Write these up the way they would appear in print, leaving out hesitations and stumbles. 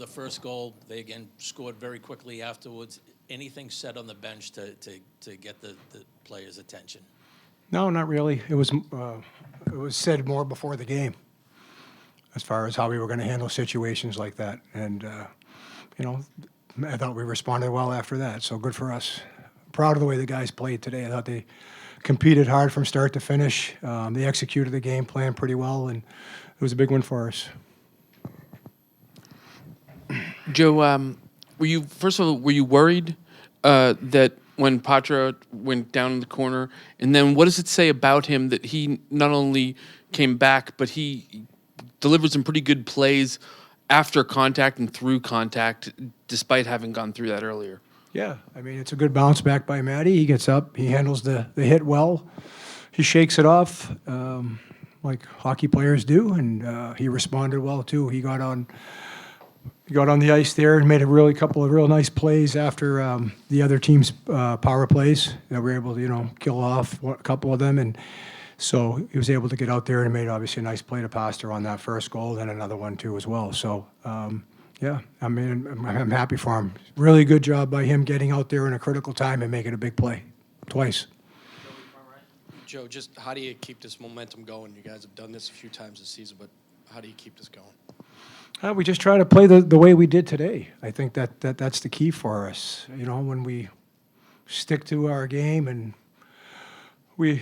the first goal. They again scored very quickly afterwards. Anything said on the bench to get the players' attention? No, not really. It was said more before the game, as far as how we were going to handle situations like that. And I thought we responded well after that. So good for us. Proud of the way the guys played today. I thought they competed hard from start to finish. They executed the game plan pretty well, and it was a big win for us. Joe, were you worried that when Poitras went down in the corner, and then what does it say about him that he not only came back, but he delivered some pretty good plays after contact and through contact, despite having gone through that earlier? Yeah, I mean, it's a good bounce back by Matty. He gets up, he handles the hit well, he shakes it off like hockey players do, and he responded well too. He got on the ice there and made a couple of real nice plays after the other team's power plays that we were able to kill off a couple of them, and so he was able to get out there and made obviously a nice play to Pastrnak on that first goal, and another one too as well. So. Yeah, I mean, I'm happy for him. Really good job by him getting out there in a critical time and making a big play twice. Joe, just how do you keep this momentum going? You guys have done this a few times this season, but how do you keep this going? We just try to play the way we did today. I think that's the key for us. When we stick to our game and we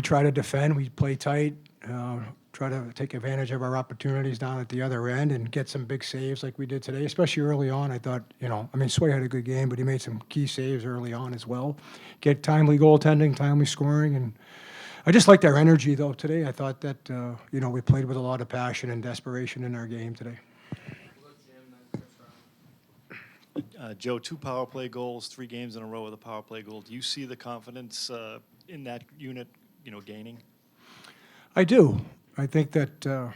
try to defend, we play tight. Try to take advantage of our opportunities down at the other end and get some big saves like we did today, especially early on. I thought, Sway had a good game, but he made some key saves early on as well. Get timely goaltending, timely scoring, and I just liked our energy, though, today. I thought that, we played with a lot of passion and desperation in our game today. Joe, 2 power play goals, 3 games in a row with a power play goal. Do you see the confidence in that unit, gaining? I do. I think that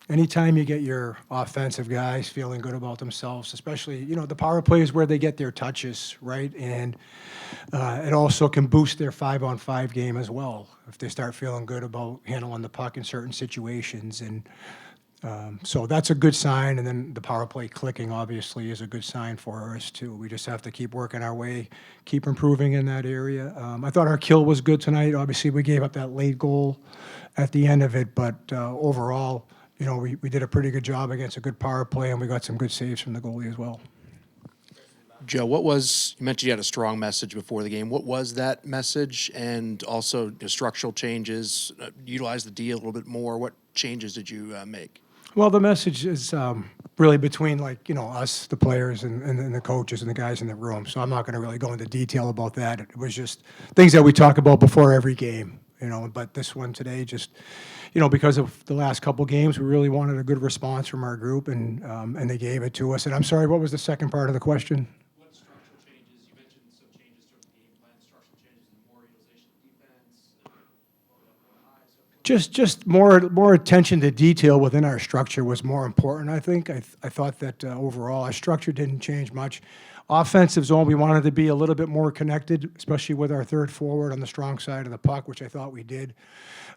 anytime you get your offensive guys feeling good about themselves, especially, the power play is where they get their touches, right? And it also can boost their 5-on-5 game as well if they start feeling good about handling the puck in certain situations. And so that's a good sign. And then the power play clicking, obviously, is a good sign for us, too. We just have to keep working our way, keep improving in that area. I thought our kill was good tonight. Obviously, we gave up that late goal at the end of it, but overall, we did a pretty good job against a good power play, and we got some good saves from the goalie as well. Joe, you mentioned you had a strong message before the game. What was that message? And also structural changes, utilize the D a little bit more. What changes did you make? Well, the message is really between us, the players, and the coaches and the guys in the room. So I'm not going to really go into detail about that. It was just things that we talk about before every game. But this one today, just, because of the last couple games, we really wanted a good response from our group, and they gave it to us. And I'm sorry, what was the second part of the question? What structural changes? You mentioned some changes to the game plan, structural changes, more utilization of defense. Just more attention to detail within our structure was more important, I think. I thought that overall our structure didn't change much. Offensive zone, we wanted to be a little bit more connected, especially with our third forward on the strong side of the puck, which I thought we did.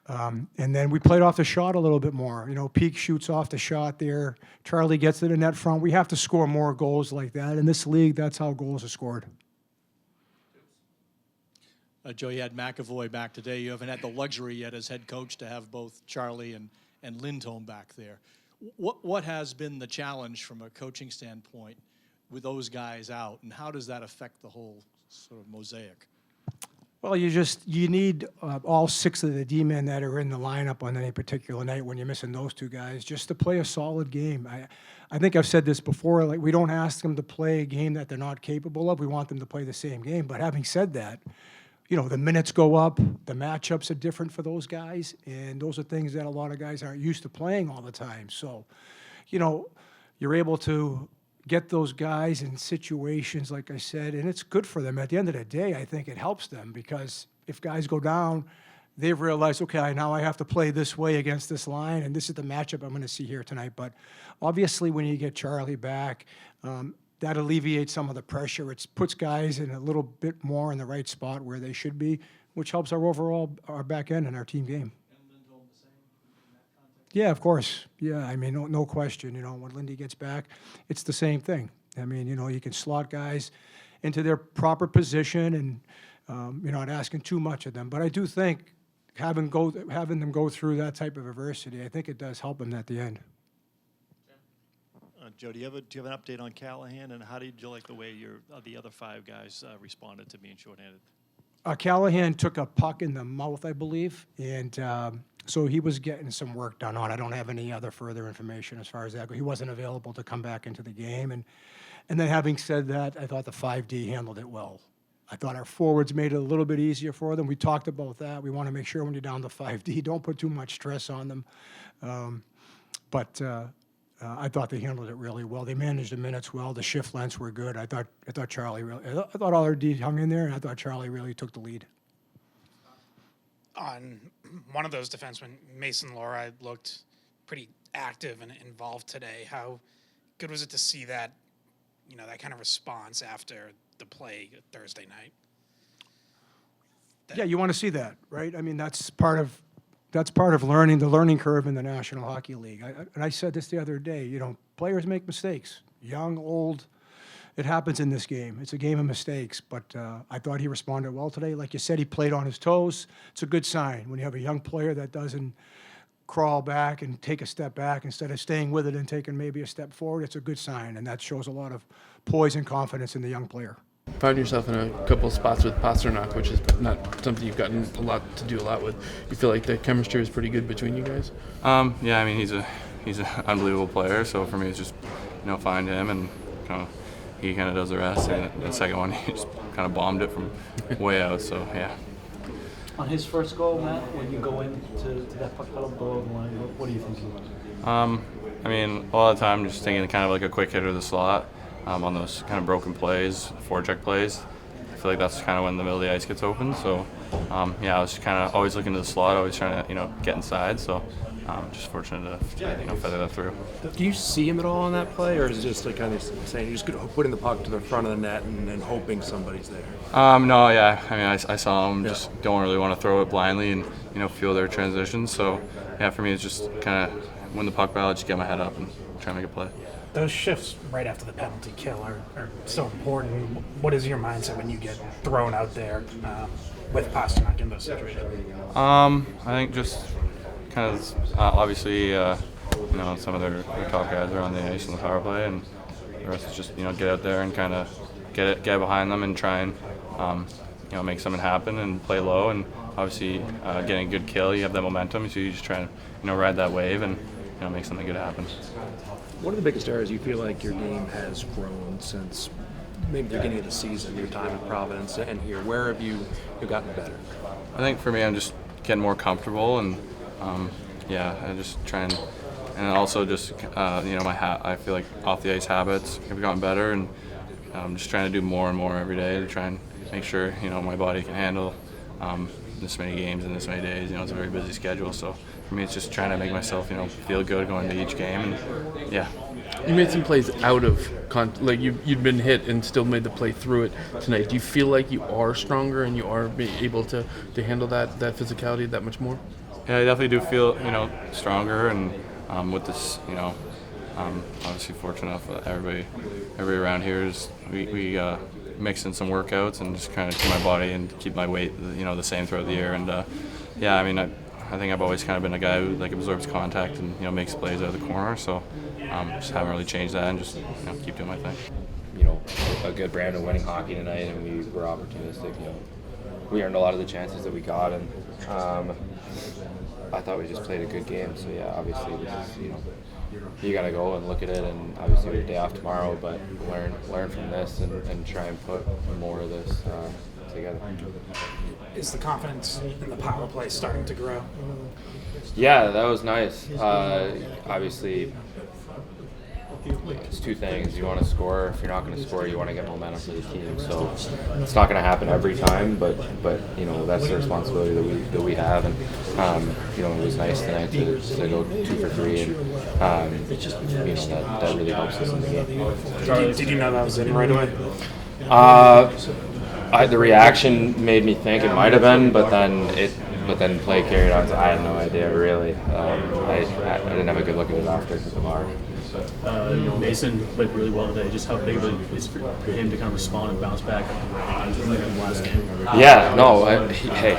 And then we played off the shot a little bit more. Peak shoots off the shot there. Charlie gets to the net front. We have to score more goals like that. In this league, that's how goals are scored. Joe, you had McAvoy back today. You haven't had the luxury yet as head coach to have both Charlie and Lindholm back there. What has been the challenge from a coaching standpoint with those guys out, and how does that affect the whole sort of mosaic? Well, you need all 6 of the D-men that are in the lineup on any particular night when you're missing those 2 guys just to play a solid game. I think I've said this before, we don't ask them to play a game that they're not capable of. We want them to play the same game. But having said that, the minutes go up, the matchups are different for those guys, and those are things that a lot of guys aren't used to playing all the time. So, you're able to get those guys in situations, like I said, and it's good for them. At the end of the day, I think it helps them because if guys go down, they've realized, okay, now I have to play this way against this line, and this is the matchup I'm going to see here tonight. But obviously, when you get Charlie back, that alleviates some of the pressure. It puts guys in a little bit more in the right spot where they should be, which helps our back end and our team game. Yeah, of course. Yeah, I mean, no question. When Lindy gets back, it's the same thing. I mean, you can slot guys into their proper position, and you're not asking too much of them. But I do think having them go through that type of adversity, I think it does help them at the end. Joe, do you have an update on Callahan, and how did you like the way the other 5 guys responded to being shorthanded? Callahan took a puck in the mouth, I believe, and so he was getting some work done on. I don't have any other further information as far as that. He wasn't available to come back into the game, and then having said that, I thought the 5D handled it well. I thought our forwards made it a little bit easier for them. We talked about that. We want to make sure when you're down to 5D, don't put too much stress on them. But I thought they handled it really well. They managed the minutes well. The shift lengths were good. I thought Charlie really. I thought all our D hung in there, and I thought Charlie really took the lead. On one of those defensemen, Mason Loride looked pretty active and involved today. How good was it to see that, that kind of response after the play Thursday night? Yeah, you want to see that, right? I mean, that's part of learning, the learning curve in the National Hockey League. And I said this the other day, players make mistakes, young, old. It happens in this game. It's a game of mistakes, but I thought he responded well today. Like you said, he played on his toes. It's a good sign when you have a young player that doesn't crawl back and take a step back instead of staying with it and taking maybe a step forward. It's a good sign, and that shows a lot of poise and confidence in the young player. Found yourself in a couple of spots with Pastrnak, which is not something you've gotten to do a lot with. You feel like the chemistry is pretty good between you guys? Yeah, I mean he's an unbelievable player. So for me, it's just find him, and he kind of does the rest. And the second one, he just kind of bombed it from way out. So yeah. On his first goal, Matt, when you go into that puck pedal below the line, what do you think? I mean, a lot of the time, just thinking kind of like a quick hitter to the slot. On those kind of broken plays, forecheck plays, I feel like that's kind of when the middle of the ice gets open. So, yeah, I was kind of always looking to the slot, always trying to, get inside. So, just fortunate to, feather that through. Do you see him at all on that play, or is it just like kind of saying you're just putting the puck to the front of the net and then hoping somebody's there? No, yeah. I mean, I saw him. Just don't really want to throw it blindly and feel their transitions. So, yeah, for me, it's just kind of win the puck battle, just get my head up and try and make a play. Those shifts right after the penalty kill are so important. What is your mindset when you get thrown out there with Pastrnak in those situations? I think just kind of obviously, some of their top guys are on the ice on the power play, and the rest is just get out there and kind of get behind them and try and make something happen and play low, and obviously getting a good kill, you have that momentum, so you just try and ride that wave and make something good happen. What are the biggest areas you feel like your game has grown since maybe the beginning of the season, your time in Providence and here? Where have you gotten better? I think for me, I'm just getting more comfortable, and I just try and also just I feel like off the ice habits have gotten better, and I'm just trying to do more and more every day to try and make sure my body can handle this many games in this many days. It's a very busy schedule, so for me, it's just trying to make myself feel good going into each game, and yeah. You made some plays out of you'd been hit and still made the play through it tonight. Do you feel like you are stronger and you are able to handle that physicality that much more? Yeah, I definitely do feel stronger, and with this obviously fortunate enough that everybody around here is we mix in some workouts and just kind of keep my body and keep my weight the same throughout the year, and I mean I think I've always kind of been a guy who absorbs contact and makes plays out of the corner. So just haven't really changed that and just keep doing my thing. A good brand of winning hockey tonight, and we were opportunistic. We earned a lot of the chances that we got, and I thought we just played a good game. So yeah, obviously this is you got to go and look at it, and obviously we have a day off tomorrow, but learn from this and try and put more of this together. Is the confidence in the power play starting to grow? Yeah, that was nice. Obviously, it's two things. You want to score. If you're not going to score, you want to get momentum for the team. So it's not going to happen every time, but that's the responsibility that we have. And it was nice tonight to go 2 for 3, and that really helps us in the game. Did you know that was in right away? The reaction made me think it might have been, but then it but then play carried on. So I had no idea really. I didn't have a good look at it after the bar. Mason played really well today. Just how big of it is for him to kind of respond and bounce back after the last game? Yeah, no, hey,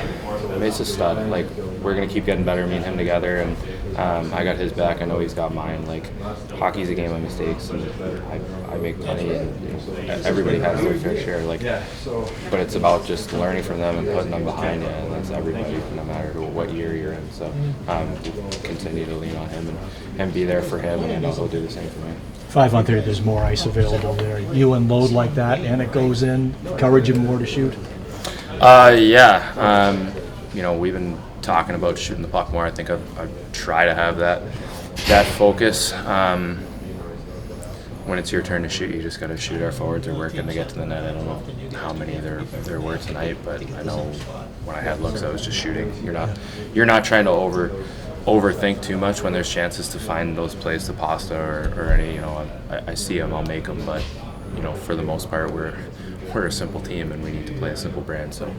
Mason's a stud. Like, we're going to keep getting better, me and him together, and I got his back. I know he's got mine. Like, hockey's a game of mistakes, and I make plenty, and everybody has their fair share. Like, but it's about just learning from them and putting them behind you, and that's everybody, no matter what year you're in. So continue to lean on him and be there for him, and he'll do the same for me. 5-on-3, there's more ice available there. You unload like that, and it goes in. Encourage him more to shoot. Yeah. We've been talking about shooting the puck more. I think I've try to have that focus. When it's your turn to shoot, you just got to shoot. Our forwards are working to get to the net. I don't know how many there were tonight, but I know when I had looks, I was just shooting. You're not trying to overthink too much when there's chances to find those plays to Pasta or any. I see them, I'll make them, but for the most part, we're a simple team and we need to play a simple brand. So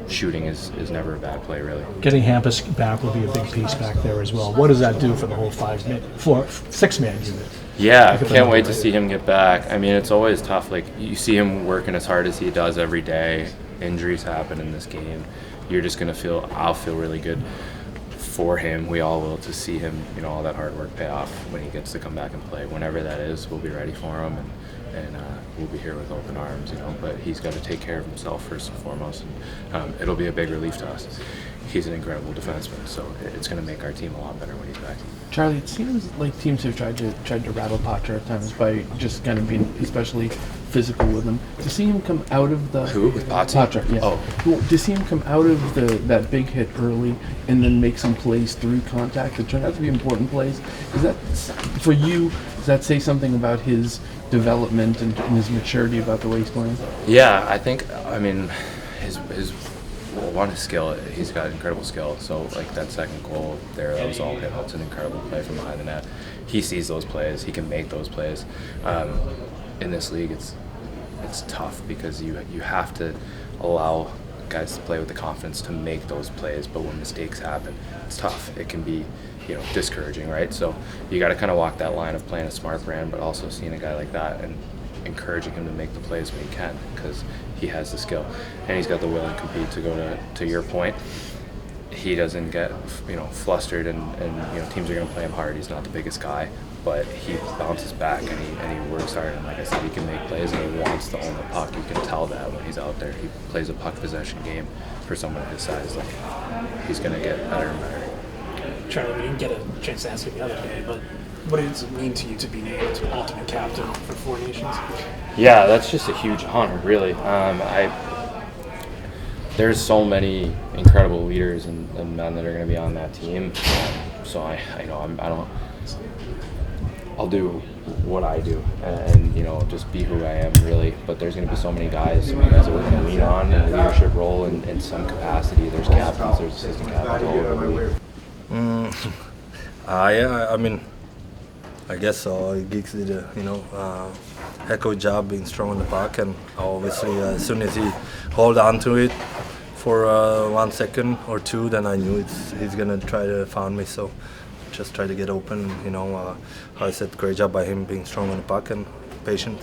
shooting is never a bad play, really. Getting Hampus back will be a big piece back there as well. What does that do for the whole 6-man unit? Yeah, I can't wait to see him get back. I mean, it's always tough. Like, you see him working as hard as he does every day. Injuries happen in this game. You're just going to I'll feel really good for him. We all will, to see him, all that hard work pay off when he gets to come back and play. Whenever that is, we'll be ready for him, and we'll be here with open arms, But he's got to take care of himself first and foremost, and it'll be a big relief to us. He's an incredible defenseman, so it's going to make our team a lot better when he's back. Charlie, it seems like teams have tried to rattle Poitras at times by just kind of being especially physical with him. To see him come out of the Poitras, yeah. Oh, to see him come out of that big hit early and then make some plays through contact that turned out to be important plays. Is that for you? Does that say something about his development and his maturity about the way he's playing? Yeah, I think. I mean, his skill. He's got incredible skill. So like that second goal there, that was all him. It's an incredible play from behind the net. He sees those plays. He can make those plays. In this league, it's tough because you have to allow guys to play with the confidence to make those plays. But when mistakes happen, it's tough. It can be discouraging, right? So you got to kind of walk that line of playing a smart brand, but also seeing a guy like that and encouraging him to make the plays when he can, because he has the skill and he's got the will and compete to go to your point. He doesn't get flustered and teams are going to play him hard. He's not the biggest guy, but he bounces back and he works hard, and like I said, he can make plays and he wants to own the puck. You can tell that when he's out there. He plays a puck possession game for someone his size. Like, he's going to get better and better. Charlie, we didn't get a chance to ask you the other day, but what does it mean to you to be named alternate captain for Four Nations? Yeah, that's just a huge honor, really. There's so many incredible leaders and men that are going to be on that team. So I'll do what I do and just be who I am, really. But there's going to be so many guys that we're going to lean on in a leadership role in some capacity. There's captains, there's assistant captains all over the league. I mean, I guess so. Geeks did a heck of a job being strong on the puck, and obviously as soon as he hold on to it for 1 second or two, then I knew he's gonna try to found me. So just try to get open. How I said, great job by him being strong on the puck and patient.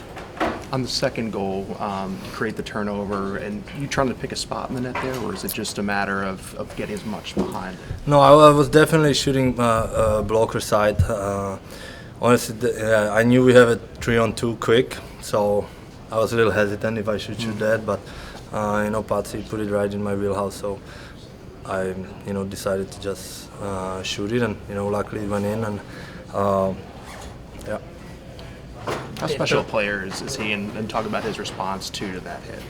On the second goal, you create the turnover, and you trying to pick a spot in the net there, or is it just a matter of getting as much behind? No, I was definitely shooting blocker side. Honestly, I knew we have a 3-on-2 quick, so I was a little hesitant if I should shoot that, but Patsy put it right in my wheelhouse, so I decided to just shoot it, and luckily it went in, and yeah. How special a player is he, and talk about his response to that hit?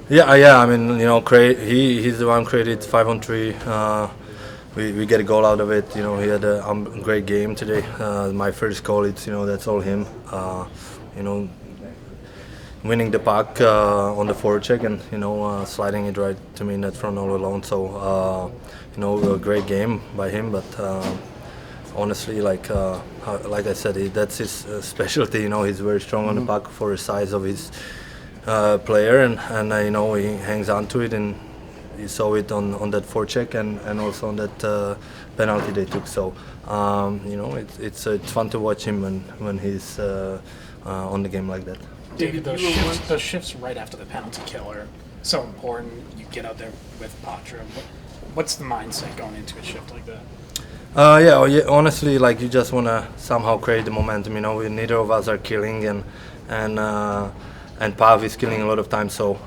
Yeah. I mean, he's the one created 5-on-3. We get a goal out of it. He had a great game today. My first goal, that's all him. Winning the puck on the forecheck and sliding it right to me in that front all alone. So a great game by him. But honestly, like I said, that's his specialty. He's very strong on the puck for the size of his player, and he hangs on to it, and you saw it on that forecheck and also on that penalty they took. So it's fun to watch him when he's on the game like that. David, those shifts right after the penalty kill are so important. You get out there with Poitras. What's the mindset going into a shift like that? Honestly, like you just wanna somehow create the momentum. Neither of us are killing, and Pav is killing a lot of time. So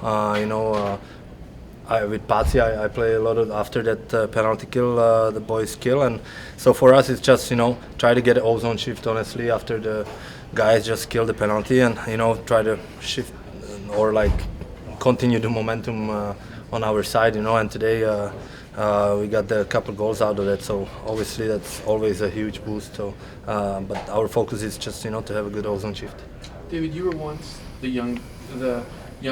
with Patsy, I play a lot after that penalty kill, the boys kill, and so for us it's just try to get an ozone shift. Honestly, after the guys just kill the penalty, and try to shift or like continue the momentum on our side. And today. We got a couple goals out of that, so obviously that's always a huge boost. So, but our focus is just to have a good ozone shift. David, you were once the young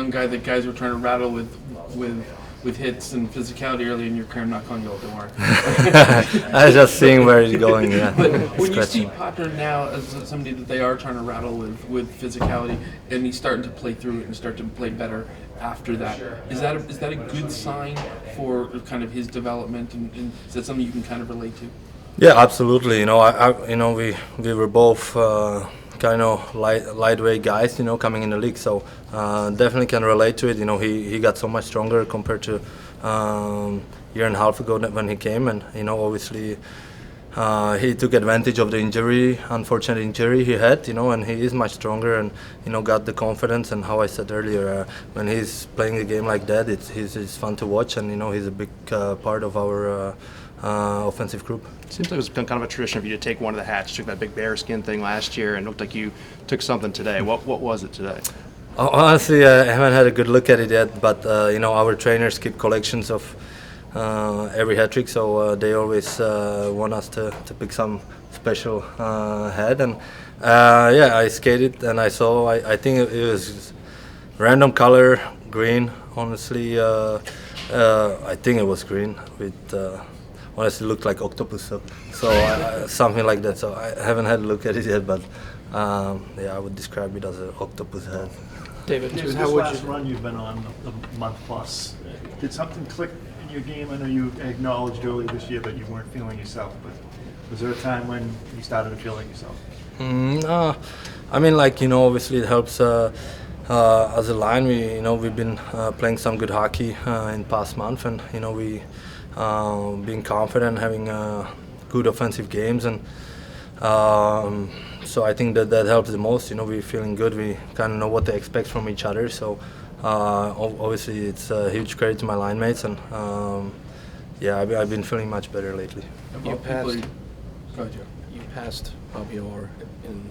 guy that guys were trying to rattle with hits and physicality early in your career. I'm not calling you old, don't worry. I was just seeing where he's going. Yeah. But when you see Poitras now as somebody that they are trying to rattle with physicality, and he's starting to play through it and start to play better after that, is that a good sign for kind of his development, and is that something you can kind of relate to? Yeah, absolutely. We were both kind of lightweight guys, coming in the league. So definitely can relate to it. He got so much stronger compared to year and a half ago when he came, and obviously he took advantage of the unfortunate injury he had, and he is much stronger and got the confidence. And how I said earlier, when he's playing a game like that, it's fun to watch, and he's a big part of our offensive group. Seems like it's been kind of a tradition for you to take one of the hats. You took that big bearskin thing last year, and it looked like you took something today. What was it today? Honestly, I haven't had a good look at it yet, but our trainers keep collections of every hat trick, so they always want us to pick some special hat. And I skated and I saw. I think it was random color, green. Honestly, I think it was green with. Honestly, looked like octopus, so something like that. So I haven't had a look at it yet, but I would describe it as an octopus head. David, this last run you've been on, the month plus, did something click in your game? I know you acknowledged earlier this year that you weren't feeling yourself, but was there a time when you started to feel like yourself? No, I mean, obviously it helps. As a line, we've been playing some good hockey in past month, and we. Being confident, having good offensive games, and so I think that helps the most. We're feeling good. We kind of know what to expect from each other. So obviously, it's a huge credit to my line mates, and I've been feeling much better lately. You passed Bobby Orr in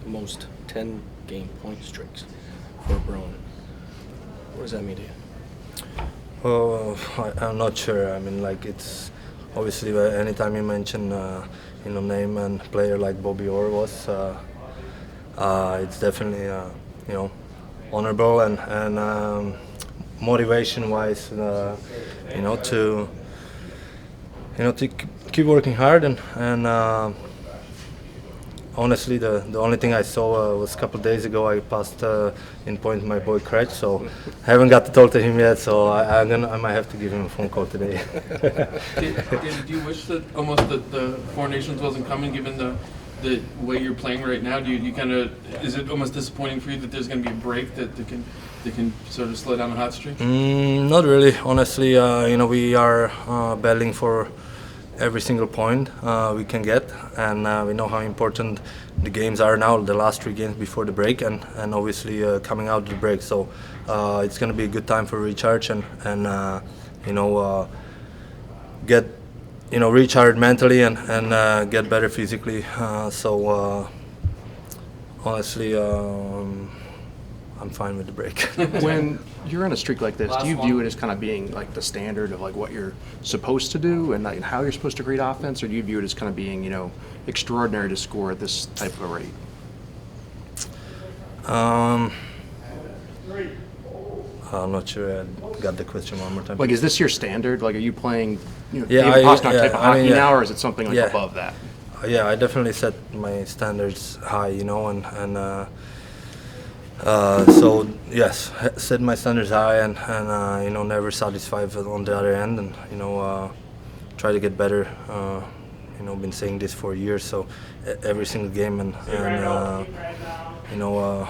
the most 10-game point streaks for Brown. What does that mean to you? I'm not sure. I mean, it's obviously anytime you mention name and player like Bobby Orr was, it's definitely honorable and motivation-wise, to keep working hard and. Honestly, the only thing I saw was a couple of days ago. I passed in point my boy Kretsch, so I haven't got to talk to him yet. So I might have to give him a phone call today. David, do you wish that almost the Four Nations wasn't coming, given the way you're playing right now? Do you kind of, is it almost disappointing for you that there's going to be a break that can sort of slow down the hot streak? Not really, honestly. We are battling for every single point we can get, and we know how important the games are now, the last 3 games before the break, and obviously coming out of the break. So it's going to be a good time for recharge and get recharged mentally and get better physically. So honestly, I'm fine with the break. When you're on a streak like this, do you view it as kind of being like the standard of like what you're supposed to do and like how you're supposed to create offense, or do you view it as kind of being extraordinary to score at this type of a rate? I'm not sure I got the question one more time. Like, is this your standard? Like, are you playing David Pastrnak type of hockey now, or is it something like above that? Yeah, I definitely set my standards high, and So yes, set my standards high and you know, never satisfied on the other end, and you know, try to get better. You know, been saying this for years, so every single game, and you know,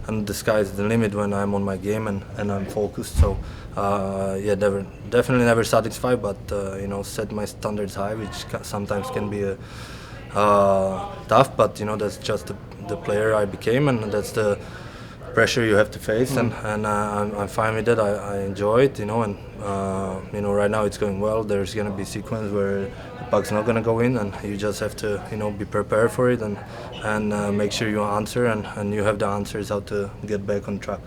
and the sky's the limit when I'm on my game and I'm focused. So yeah, definitely never satisfied, but you know, set my standards high, which sometimes can be tough, but you know, that's just the player I became, and that's the pressure you have to face, and I'm fine with it. I enjoy it, you know, and you know, right now it's going well. There's gonna be a sequence where the puck's not gonna go in, and you just have to, you know, be prepared for it and make sure you answer, and you have the answers how to get back on track.